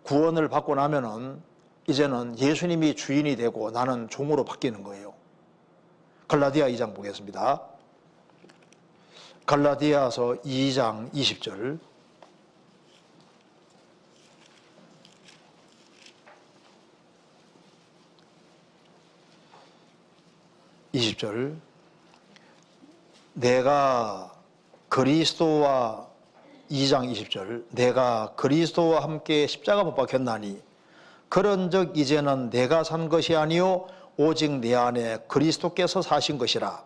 구원을 받고 나면은 이제는 예수님이 주인이 되고 나는 종으로 바뀌는 거예요. 갈라디아 2장 보겠습니다. 갈라디아서 2장 20절. 내가 그리스도와 2장 20절 내가 그리스도와 함께 십자가 못 박혔나니 그런즉 이제는 내가 산 것이 아니요 오직 내 안에 그리스도께서 사신 것이라.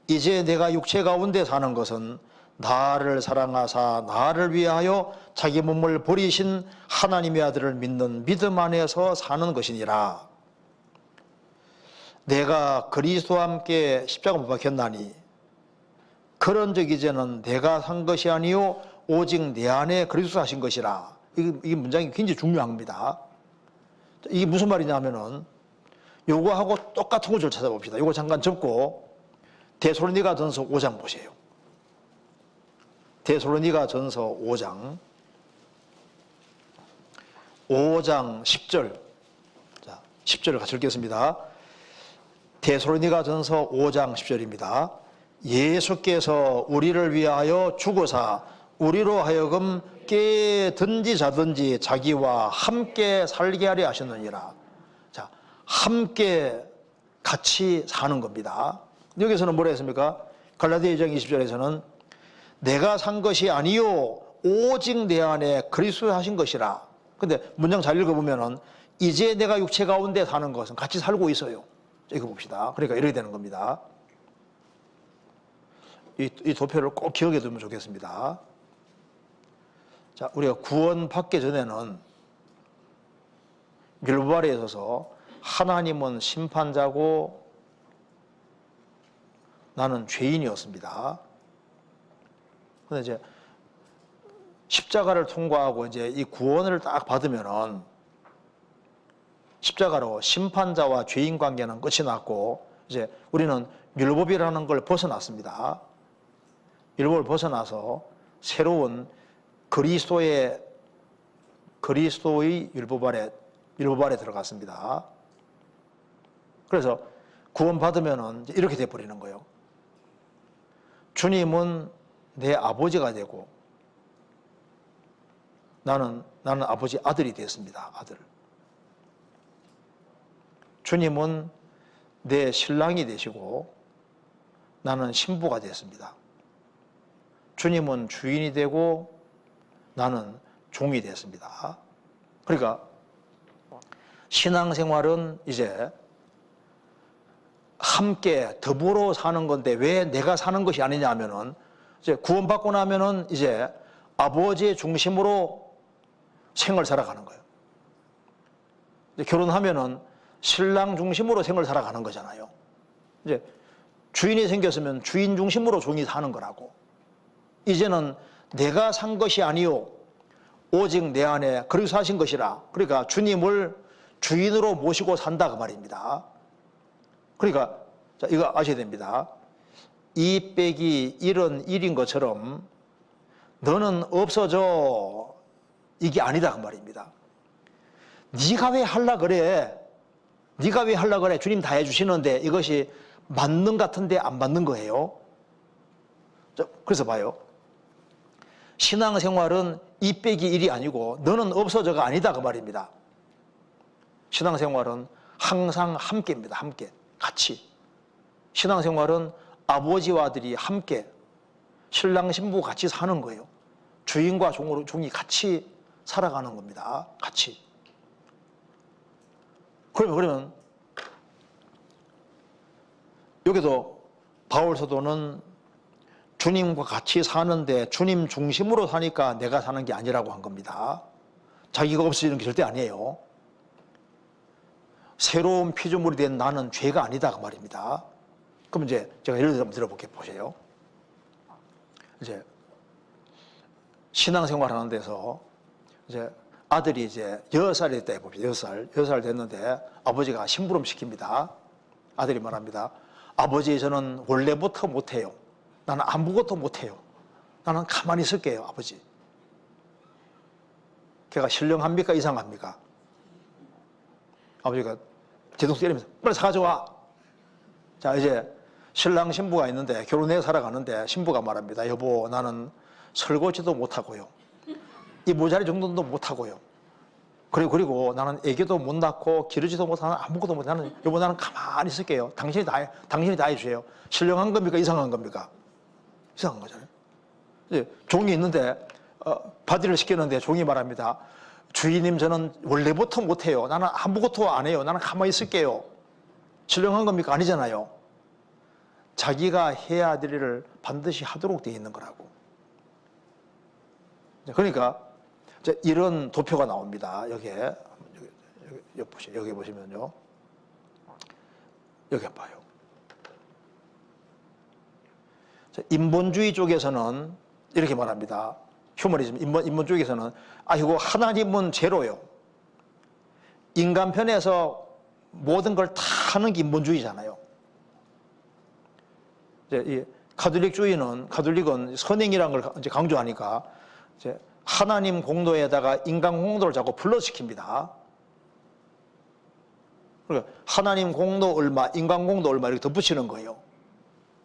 이제 내가 육체 가운데 사는 것은 나를 사랑하사 나를 위하여 자기 몸을 버리신 하나님의 아들을 믿는 믿음 안에서 사는 것이니라. 내가 그리스도와 함께 십자가 못 박혔나니 그런즉 이제는 내가 산 것이 아니요 오직 내 안에 그리스도 사신 것이라. 이 문장이 굉장히 중요합니다. 이게 무슨 말이냐면은 요거하고 똑같은 것을 찾아봅시다. 요거 잠깐 접고 데살로니가전서 5장 보세요. 데살로니가전서 5장 10절. 자, 10절을 같이 읽겠습니다. 데살로니가전서 5장 10절입니다. 예수께서 우리를 위하여 죽으사 우리로 하여금 깨든지 자든지 자기와 함께 살게 하려 하셨느니라. 자, 함께 같이 사는 겁니다. 여기서는 뭐라 했습니까? 갈라디아 2장 20절에서는 내가 산 것이 아니요 오직 내 안에 그리스도 하신 것이라. 근데 문장 잘 읽어보면은 이제 내가 육체 가운데 사는 것은 같이 살고 있어요. 읽어봅시다. 그러니까 이렇게 되는 겁니다. 이 도표를 꼭 기억해 두면 좋겠습니다. 자, 우리가 구원 받기 전에는 율법에 있어서 하나님은 심판자고 나는 죄인이었습니다. 근데 이제 십자가를 통과하고 이제 이 구원을 딱 받으면은 십자가로 심판자와 죄인 관계는 끝이 났고 이제 우리는 율법이라는 걸 벗어났습니다. 율법을 벗어나서 새로운 그리스도의 율법 아래 들어갔습니다. 그래서 구원받으면은 이렇게 돼버리는 거예요. 주님은 내 아버지가 되고 나는 아버지 아들이 됐습니다. 아들. 주님은 내 신랑이 되시고 나는 신부가 됐습니다. 주님은 주인이 되고 나는 종이 됐습니다. 그러니까 신앙생활은 이제 함께 더불어 사는 건데 왜 내가 사는 것이 아니냐 하면은 이제 구원받고 나면은 이제 아버지의 중심으로 생을 살아가는 거예요. 이제 결혼하면은 신랑 중심으로 생을 살아가는 거잖아요. 이제 주인이 생겼으면 주인 중심으로 종이 사는 거라고. 이제는 내가 산 것이 아니요 오직 내 안에 그리스도 사신 것이라. 그러니까 주님을 주인으로 모시고 산다 그 말입니다. 그러니까 자, 이거 아셔야 됩니다. 2 빼기 1은 1인 것처럼 너는 없어져 이게 아니다 그 말입니다. 네가 왜 하려 그래? 네가 왜 하려 그래? 주님 다 해주시는데 이것이 맞는 같은데 안 맞는 거예요. 그래서 봐요. 신앙생활은 2 빼기 1이 아니고 너는 없어져가 아니다 그 말입니다. 신앙생활은 항상 함께입니다. 함께 같이. 신앙생활은 아버지와 아들이 함께 신랑 신부 같이 사는 거예요. 주인과 종이 같이 살아가는 겁니다. 같이. 그러면 여기도 바울 사도는 주님과 같이 사는데 주님 중심으로 사니까 내가 사는 게 아니라고 한 겁니다. 자기가 없어지는 게 절대 아니에요. 새로운 피조물이 된 나는 죄가 아니다 그 말입니다. 그럼 이제 제가 예를 들어 들어볼게요. 보세요. 이제 신앙생활 하는 데서 이제 아들이 이제 6살이 됐다 해봅시다. 6살 됐는데 아버지가 심부름 시킵니다. 아들이 말합니다. 아버지 저는 원래부터 못해요. 나는 아무것도 못해요. 나는 가만히 있을게요. 아버지. 걔가 신령합니까? 이상합니까? 아버지가 뒤통수 때리면서 빨리 사가져와. 자, 이제 신랑 신부가 있는데 결혼해 살아가는데 신부가 말합니다. 여보, 나는 설거지도 못하고요. 이 모자리 정도도 못하고요. 그리고 나는 애기도 못 낳고 기르지도 못하는 아무것도 못해. 여보, 나는 가만히 있을게요. 당신이 다 해주세요. 신령한 겁니까? 이상한 겁니까? 이상한 거잖아요. 이제 종이 있는데 바디를 시키는데 종이 말합니다. 주인님, 저는 원래부터 못해요. 나는 아무것도 안 해요. 나는 가만히 있을게요. 신령한 겁니까? 아니잖아요. 자기가 해야 될 일을 반드시 하도록 되어 있는 거라고. 그러니까 이런 도표가 나옵니다. 여기 보시면요. 여기 봐요. 인본주의 쪽에서는 이렇게 말합니다. 휴머니즘, 인본 쪽에서는 이거 하나님은 제로요. 인간 편에서 모든 걸 다 하는 게 인본주의잖아요. 이 가톨릭은 선행이라는 걸 이제 강조하니까 이제 하나님 공도에다가 인간 공도를 자꾸 플러스시킵니다. 그러니까 하나님 공도 얼마, 인간 공도 얼마 이렇게 덧붙이는 거예요.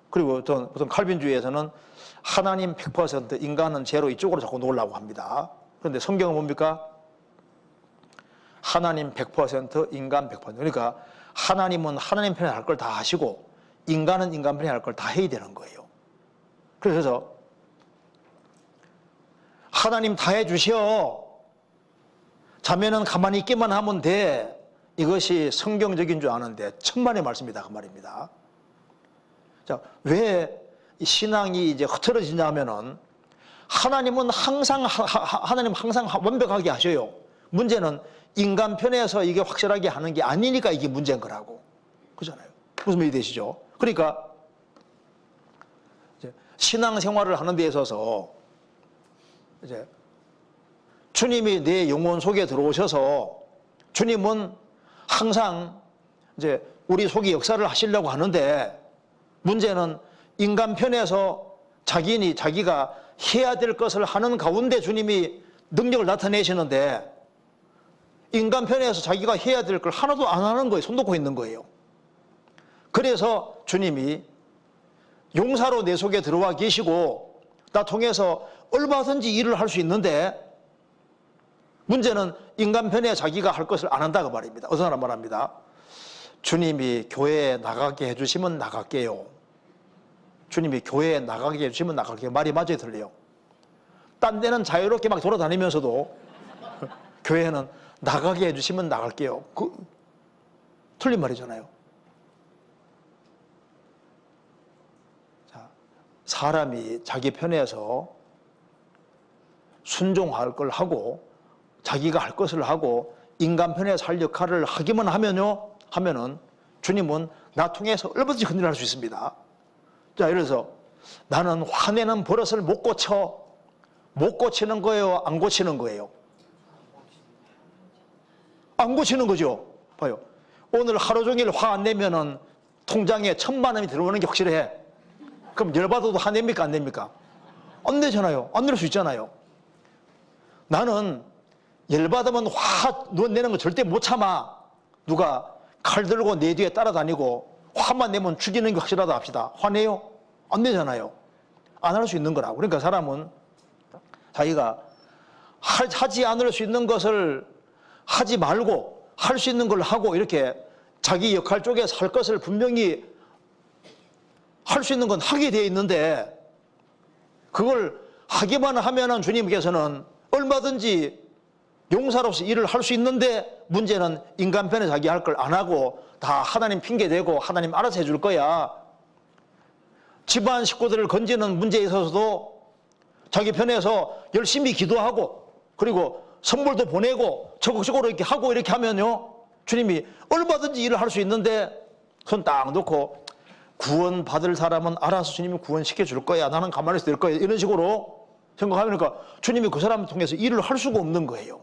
그리고 보통 칼빈주의에서는 하나님 100%, 인간은 제로 이쪽으로 자꾸 놓으려고 합니다. 그런데 성경은 뭡니까? 하나님 100%, 인간 100%. 그러니까 하나님은 하나님 편에 할 걸 다 하시고 인간은 인간 편에 할 걸 다 해야 되는 거예요. 그래서 하나님 다 해주셔. 자매는 가만히 있기만 하면 돼. 이것이 성경적인 줄 아는데 천만의 말씀이다 그 말입니다. 자, 왜 신앙이 이제 흐트러지냐 하면은 하나님 항상 완벽하게 하셔요. 문제는 인간 편에서 이게 확실하게 하는 게 아니니까 이게 문제인 거라고. 그잖아요. 무슨 말이 되시죠? 그러니까 이제 신앙생활을 하는 데 있어서 이제 주님이 내 영혼 속에 들어오셔서 주님은 항상 이제 우리 속에 역사를 하시려고 하는데 문제는 인간 편에서 자기가 해야 될 것을 하는 가운데 주님이 능력을 나타내시는데 인간 편에서 자기가 해야 될 걸 하나도 안 하는 거예요. 손 놓고 있는 거예요. 그래서 주님이 용사로 내 속에 들어와 계시고 나 통해서 얼마든지 일을 할 수 있는데 문제는 인간 편에 자기가 할 것을 안 한다고 말입니다. 어떤 사람 말합니다. 주님이 교회에 나가게 해주시면 나갈게요. 주님이 교회에 나가게 해주시면 나갈게요. 말이 맞아야 들려요. 딴 데는 자유롭게 막 돌아다니면서도 교회는 나가게 해주시면 나갈게요. 틀린 말이잖아요. 자, 사람이 자기 편에서 순종할 걸 하고 자기가 할 것을 하고 인간 편에서 할 역할을 하기만 하면은 주님은 나 통해서 얼마든지 흔들할 수 있습니다. 자, 예를 들어서 나는 화내는 버릇을 못 고치는 거예요? 안 고치는 거예요? 안 고치는 거죠. 봐요. 오늘 하루 종일 화 안 내면은 통장에 1,000만 원이 들어오는 게 확실해. 그럼 열받아도 화냅니까? 안 냅니까? 안 내잖아요. 안 낼 수 있잖아요. 나는 열받으면 화 내는 거 절대 못 참아. 누가 칼 들고 내 뒤에 따라다니고 화만 내면 죽이는 게 확실하다 합시다. 화내요? 안 내잖아요. 안 할 수 있는 거라고. 그러니까 사람은 자기가 하지 않을 수 있는 것을 하지 말고 할 수 있는 걸 하고 이렇게 자기 역할 쪽에서 할 것을 분명히 할 수 있는 건 하게 되어 있는데 그걸 하기만 하면은 주님께서는 얼마든지 용사로서 일을 할 수 있는데 문제는 인간 편에 자기 할 걸 안 하고 다 하나님 핑계대고 하나님 알아서 해줄 거야. 집안 식구들을 건지는 문제에 있어서도 자기 편에서 열심히 기도하고 그리고 선물도 보내고 적극적으로 이렇게 하고 이렇게 하면요 주님이 얼마든지 일을 할 수 있는데 손 딱 놓고 구원받을 사람은 알아서 주님이 구원시켜 줄 거야. 나는 가만히 있을 거야. 이런 식으로 생각하니까 주님이 그 사람을 통해서 일을 할 수가 없는 거예요.